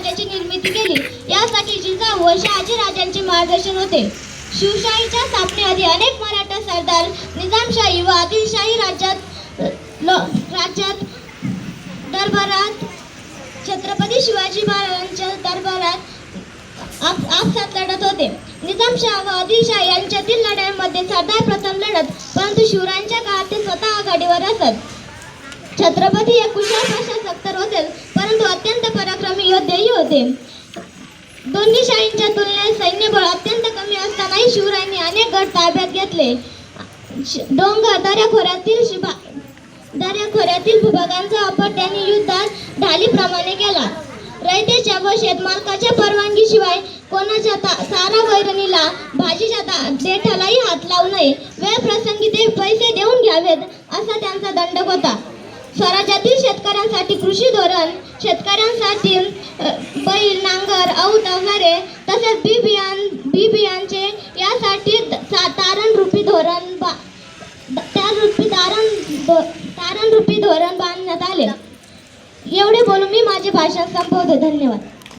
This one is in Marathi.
स्वराज्याची निर्मिती केली। यासाठी जिजाऊ व शहाजीराजांचे मार्गदर्शन होते। शिवशाहीच्या स्थापनेआधी अनेक मराठा सरदार निजामशाही व आदिलशाही राज्यात दरबारात छत्रपती शिवाजी महाराजांच्या दरबारात आपसात लढत होते। निजामशाह व आदिलशाह यांच्यातील लढाईमध्ये सरदार प्रथम लढत, परंतु शिवरायांच्या काळात ते स्वतः आघाडीवर असत। छत्रपती एक कुशल प्रशासक तर होते, परंतु अत्यंत पराक्रमी योद्धेही होते। दोन्ही शाहींच्या तुलनेत सैन्यबळ अत्यंत कमी असतानाही शिवरायांनी अनेक गड ताब्यात घेतले। डोंगर दऱ्याखोऱ्यातील भूभागांचा वापर त्यांनी युद्धात ढालीप्रमाणे केला। रयतेच्या व शेतमालकाच्या परवानगीशिवाय कोणाच्या सारा वैरणीला भाजीच्या देठालाही हात लावू नये, वेळ प्रसंगी ते पैसे देऊन घ्यावेत असा त्यांचा दंडक होता। स्वराज्यातील शेतकऱ्यांसाठी कृषी धोरण, शेतकऱ्यांसाठी बैल, नांगर, औत अवजारे तसेच बी बियांचे यासाठी तारणरूपी धोरण बांधण्यात आले। एवढे बोलून मी माझे भाषण संपवते। धन्यवाद।